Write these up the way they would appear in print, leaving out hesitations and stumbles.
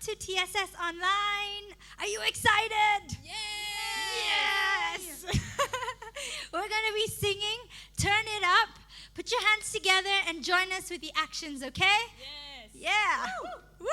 to TSS Online. Are you excited? Yes! We're going to be singing Turn It Up. Put your hands together and join us with the actions, okay? Yes. Yeah. Woo!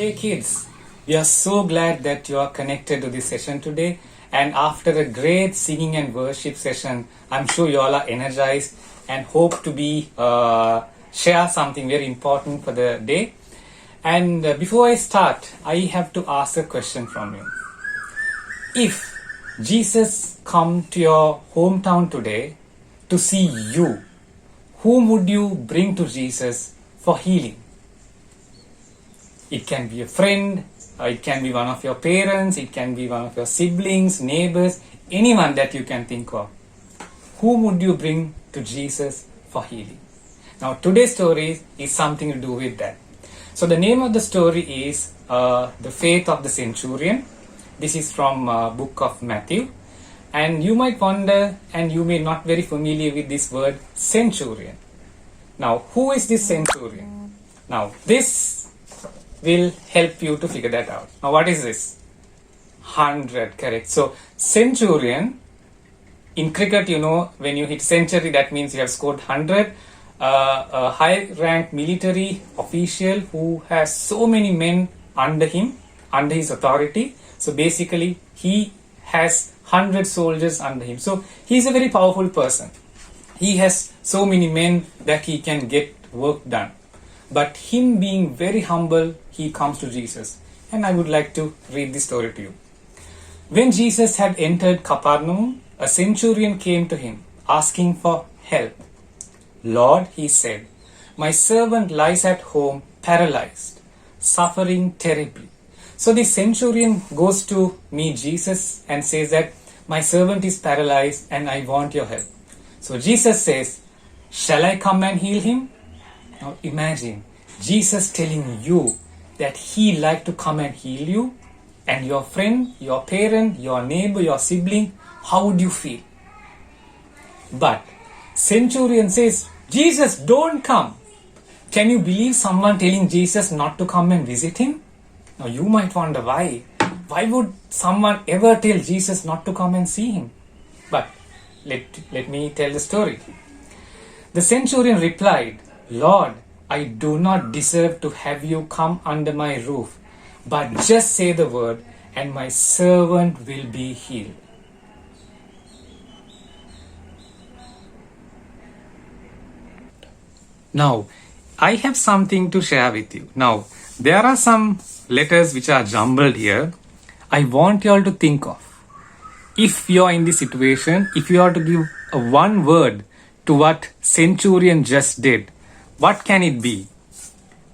Hey kids, we are so glad that you are connected to this session today, and after a great singing and worship session, I'm sure you all are energized and hope to be share something very important for the day. And before I start, I have to ask a question from you. If Jesus come to your hometown today to see you, whom would you bring to Jesus for healing? It can be a friend, it can be one of your parents, it can be one of your siblings, neighbors, anyone that you can think of. Whom would you bring to Jesus for healing? Now today's story is something to do with that. So the name of the story is The Faith of the Centurion. This is from book of Matthew. And you might wonder, and you may not very familiar with this word centurion. Now who is this centurion? Now this will help you to figure that out. Now what is this? 100, correct. So centurion, in cricket, you know, when you hit century, that means you have scored 100. A high-ranked military official who has so many men under him, under his authority. So basically, he has 100 soldiers under him. So he is a very powerful person. He has so many men that he can get work done. But him being very humble, he comes to Jesus. And I would like to read this story to you. When Jesus had entered Capernaum, a centurion came to him, asking for help. Lord, he said, my servant lies at home paralyzed, suffering terribly. So the centurion goes to meet Jesus and says that my servant is paralyzed and I want your help. So Jesus says, shall I come and heal him? Now imagine Jesus telling you that he like to come and heal you, and your friend, your parent, your neighbor, your sibling, how would you feel? But centurion says, Jesus, don't come. Can you believe someone telling Jesus not to come and visit him? Now you might wonder why. Why would someone ever tell Jesus not to come and see him? But let me tell the story. The centurion replied, Lord, I do not deserve to have you come under my roof, but just say the word and my servant will be healed. Now, I have something to share with you. Now, there are some letters which are jumbled here. I want you all to think of. If you are in this situation, if you are to give a one word to what centurion just did, what can it be?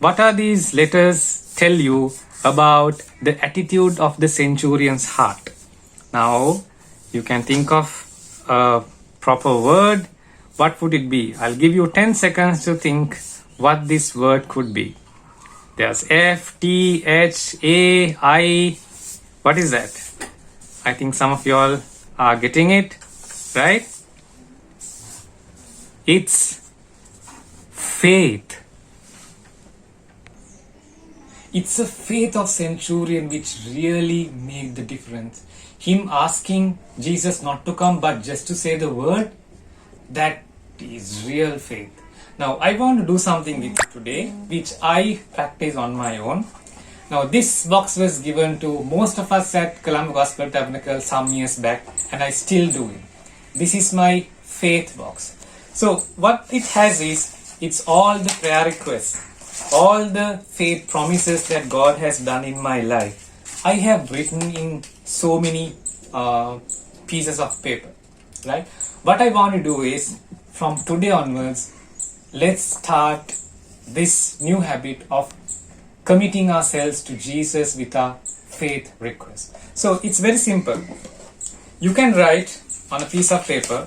What are these letters tell you about the attitude of the centurion's heart? Now, you can think of a proper word. What would it be? I'll give you 10 seconds to think what this word could be. There's F, T, H, A, I. What is that? I think some of you all are getting it, right? It's faith. It's a faith of centurion which really made the difference. Him asking Jesus not to come but just to say the word, that is real faith. Now I want to do something with you today which I practice on my own. Now this box was given to most of us at Colombo Gospel Tabernacle some years back, and I still do it. This is my faith box. So what it has is, it's all the prayer requests, all the faith promises that God has done in my life. I have written in so many pieces of paper, right? What I want to do is, from today onwards, let's start this new habit of committing ourselves to Jesus with our faith request. So it's very simple. You can write on a piece of paper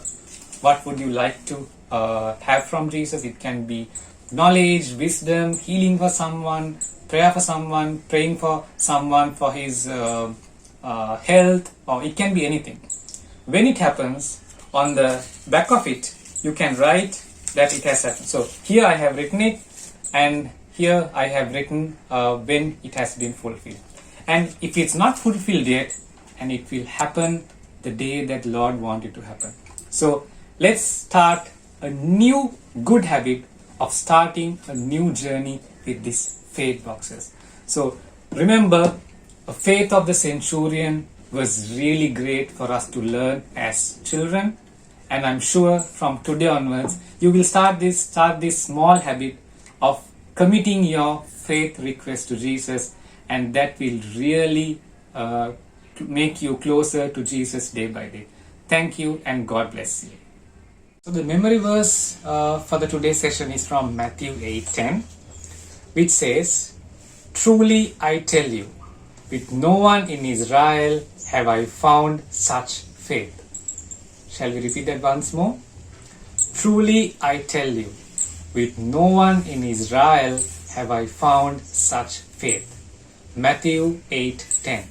what would you like to have from Jesus. It can be knowledge, wisdom, healing for someone, prayer for someone, praying for someone for his health, or it can be anything. When it happens, on the back of it, you can write that it has happened. So here I have written it, and here I have written when it has been fulfilled. And if it's not fulfilled yet, and it will happen the day that Lord wanted to happen. So let's start a new good habit of starting a new journey with these faith boxes. So remember, a faith of the centurion was really great for us to learn as children, and I'm sure from today onwards you will start this small habit of committing your faith request to Jesus, and that will really make you closer to Jesus day by day. Thank you, and God bless you. So the memory verse for the today's session is from Matthew 8:10, which says, "Truly I tell you, with no one in Israel have I found such faith." Shall we repeat that once more? Truly I tell you, with no one in Israel have I found such faith. Matthew 8:10.